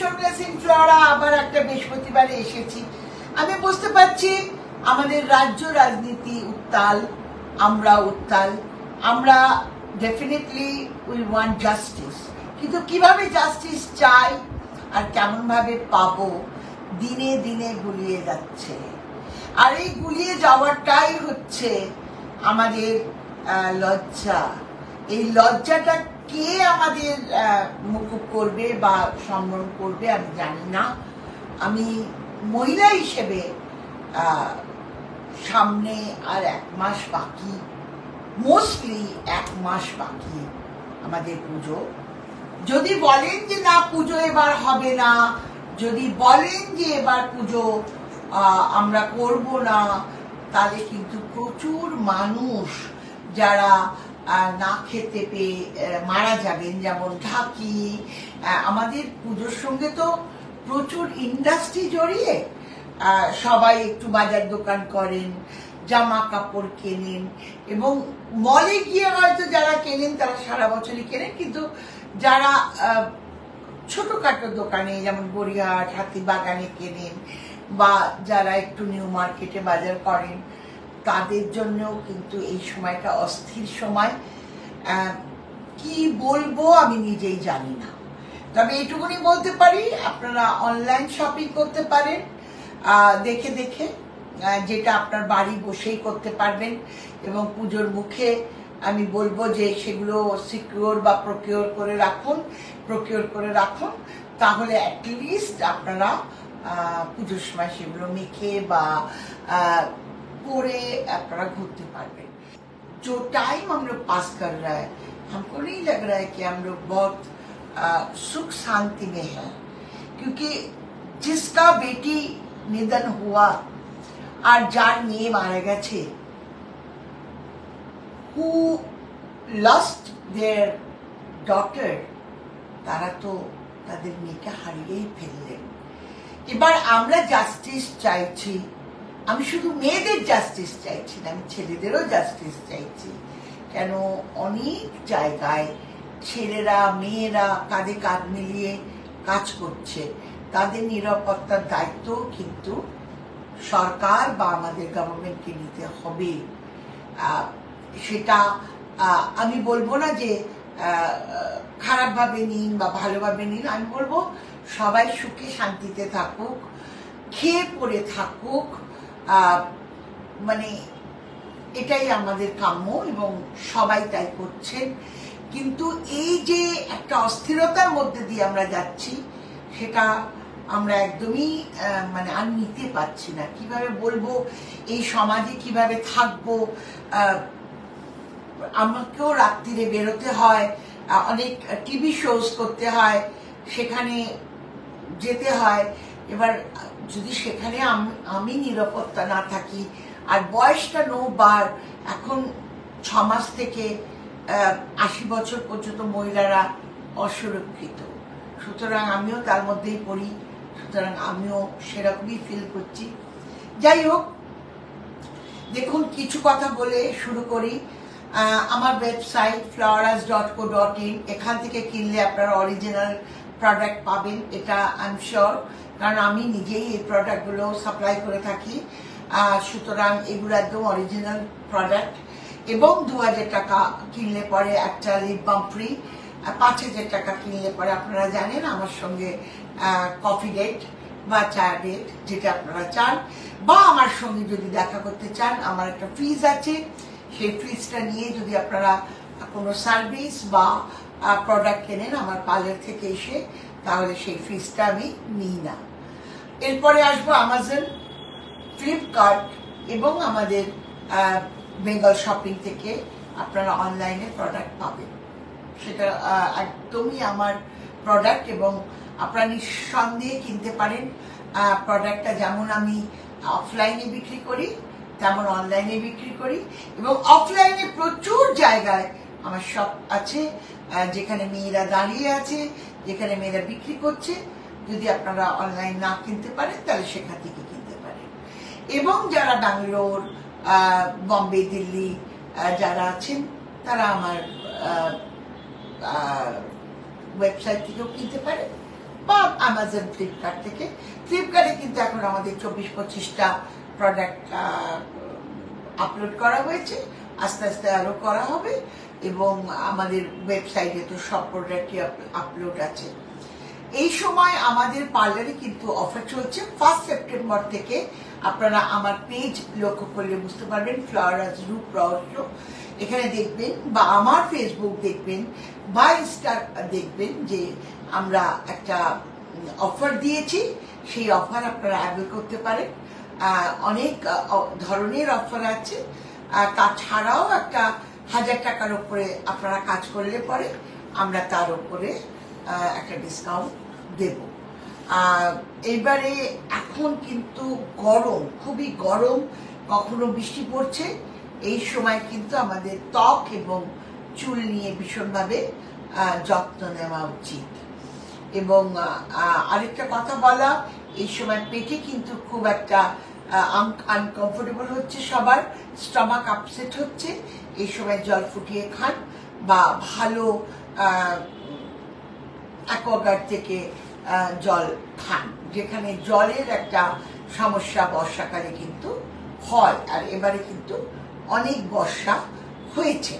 শোগ্রাসিং Flora আবার একটা বৃহস্পতিবারে এসেছি। আমি বুঝতে পারছি আমাদের রাজ্য রাজনীতি উত্তাল, আমরা উত্তাল, আমরা ডেফিনেটলি উই ওয়ান্ট জাস্টিস, কিন্তু কিভাবে জাস্টিস চাই আর কেমন ভাবে পাবো দিনে দিনে গুলিয়ে যাচ্ছে। আর এই গুলিয়ে যাওয়াটাই হচ্ছে আমাদের লজ্জা। এই লজ্জাটা কে আমাদের মুকুব করবে বা সম্মান করবে আমি জানি না। আমি মহিলা হিসেবে সামনে আর 1 মাস বাকি, মোস্টলি 1 মাস বাকি আমাদের পুজো। যদি বলেন যে না পুজো এবার হবে না, যদি বলেন যে এবার পুজো আমরা করব না, তাহলে কিন্তু প্রচুর মানুষ যারা না খেতে পেয়ে মারা যাবেন, যেমন ঢাকি। আমাদের পুজোর সঙ্গে তো প্রচুর ইন্ডাস্ট্রি জড়িয়ে, সবাই একটু বাজার দোকান করেন, জামা কাপড় কেনেন, এবং মলে গিয়ে হয়তো যারা কেনেন তারা সারা বছরই কেনেন, কিন্তু যারা ছোটখাটো দোকানে যেমন গড়িয়াহাট, হাতিবাগানে কেনেন, বা যারা একটু নিউ মার্কেটে বাজার করেন, তাদের জন্যও কিন্তু এই সময়টা অস্থির সময়। কি বলবো আমি নিজেই জানি না, তবে এটুকুনি বলতে পারি আপনারা অনলাইন শপিং করতে পারেন দেখে দেখে, যেটা আপনার বাড়ি বসেই করতে পারবেন। এবং পুজোর মুখে আমি বলবো যে সেগুলো সিকিউর বা প্রকিওর করে রাখুন, তাহলে অ্যাটলিস্ট আপনারা পুজোর সময় সেগুলো মেখে বা পরে আপনারা ঘুরতে পারবেন। जो टाइम हम लोग पास कर रहा है, हमको नहीं लग रहा है कि हम लोग बहुत सुख शांति में हैं, क्योंकि जिसका बेटी निधन हुआ और जार मेये मारा गेछे, who lost their daughter, তারা তো তাদের মেয়েকে হারিয়েই ফেললেন। এবার আমরা জাস্টিস চাইছি, আমি শুধু মেয়েদের জাস্টিস চাইছি না, আমি ছেলেদেরও জাস্টিস চাইছি। কেন অনেক জায়গায় ছেলেরা মেয়েরা কাঁধে কাঁধ মিলিয়ে কাজ করছে, তাদের নিরাপত্তার দায়িত্ব কিন্তু সরকার বা আমাদের গভর্নমেন্টকে নিতে হবে। সেটা আমি বলবো না যে খারাপভাবে নিন বা ভালোভাবে নিন, আমি বলবো সবাই সুখে শান্তিতে থাকুক, খেয়ে পড়ে থাকুক, মানে এটাই আমাদের কাম্য, এবং সবাই তাই করছেন। কিন্তু এই যে একটা অস্থিরতার মধ্যে দিয়ে আমরা যাচ্ছি, সেটা আমরা একদমই মানে আর নিতে পারছি না। কিভাবে বলবো এই সমাজে কিভাবে থাকবো, আমাকেও রাত্রিরে বেরোতে হয়, অনেক টিভি শোজ করতে হয়, সেখানে যেতে হয়। এবার যদি সেখানে আমি নিরাপত্তা না থাকি, আর বয়সটা বার, এখন 6 মাস থেকে 80 বছর পর্যন্ত মহিলারা অসুরক্ষিত, সুতরাং আমিও তার মধ্যেই পড়ি, সুতরাং আমিও সেরকমই ফিল করছি। যাই হোক, দেখুন কিছু কথা বলে শুরু করি। আমার ওয়েবসাইট floras.co.in, এখান থেকে কিনলে আপনারা অরিজিনাল প্রোডাক্ট পাবেন, এটা আই এম শিওর, কারণ আমি নিজেই এই প্রোডাক্টগুলো সাপ্লাই করে থাকি। সুতরাং এগুলো একদম অরিজিনাল প্রোডাক্ট। এবং 2000 টাকা কিনলে পরে একটা লিপ বাম ফ্রি, 5000 টাকা কিনলে পরে আপনারা জানেন আমার সঙ্গে কফি ডেট বা চা ডেট, যেটা আপনারা চান, বা আমার সঙ্গে যদি দেখা করতে চান, আমার একটা ফিজ আছে, সেই ফিজটা নিয়ে যদি আপনারা কোনো সার্ভিস বা প্রোডাক্ট কেনেন আমার পার্লার থেকে এসে, তাহলে সেই ফিজটা আমি নিই না। এরপরে আসবো অ্যামাজন, ফ্লিপকার্ট এবং আমাদের বেঙ্গল শপিং থেকে আপনারা অনলাইনে প্রোডাক্ট পাবেন। সেটা একদমই আমার প্রোডাক্ট, এবং আপনারা নিঃসন্দেহে কিনতে পারেন। প্রোডাক্টটা যেমন আমি অফলাইনে বিক্রি করি, তেমন অনলাইনে বিক্রি করি, এবং অফলাইনে প্রচুর জায়গায় আমার শপ আছে, যেখানে মেয়েরা দাঁড়িয়ে আছে, যেখানে মেয়েরা বিক্রি করছে। যদি আপনারা অনলাইন না কিনতে পারেন, তাহলে সেখান থেকে কিনতে পারেন। এবং যারা ব্যাঙ্গালোর, বম্বে, দিল্লি যারা আছেন, তারা আমার ওয়েবসাইট থেকেও কিনতে পারেন, বা অ্যামাজন ফ্লিপকার্ট থেকে। ফ্লিপকার্টে কিন্তু এখন আমাদের 24-25টা প্রোডাক্ট আপলোড করা হয়েছে, আস্তে আস্তে আরো করা হবে, এবং আমাদের ওয়েবসাইটে তো সব প্রোডাক্টই আপলোড আছে। এই সময় আমাদের পার্লারে কিন্তু অফার চলছে। 1 সেপ্টেম্বর থেকে আপনারা আমার পেজ লক্ষ্য করলে বুঝতে পারবেন, ফ্লোরাস রূপ রহস্য, এখানে দেখবেন, বা আমার ফেসবুক দেখবেন বা ইনস্টা দেখবেন যে আমরা একটা অফার দিয়েছি। সেই অফার আপনারা অ্যাভেল করতে পারেন। অনেক ধরনের অফার আছে। তাছাড়াও একটা 1000 টাকার উপরে আপনারা কাজ করলে পরে আমরা তার উপরে একটা ডিসকাউন্ট দেব। এবারে এখন কিন্তু গরম, খুবই গরম, কখনো বৃষ্টি পড়ছে। এই সময় কিন্তু আমাদের ত্বক এবং চুল নিয়ে ভীষণভাবে যত্ন নেওয়া উচিত। এবং আরেকটা কথা বলা, এই সময় পেটে কিন্তু খুব একটা আনকমফোর্টেবল হচ্ছে, সবার স্টমাক আপসেট হচ্ছে। এই সময় জল ফুটিয়ে খান, বা ভালো অ্যাকোয়াগার্ড থেকে জল খান, যেখানে জলের একটা সমস্যা বর্ষাকালে কিন্তু হয়, আর এবারে কিন্তু অনেক বর্ষা হয়েছে।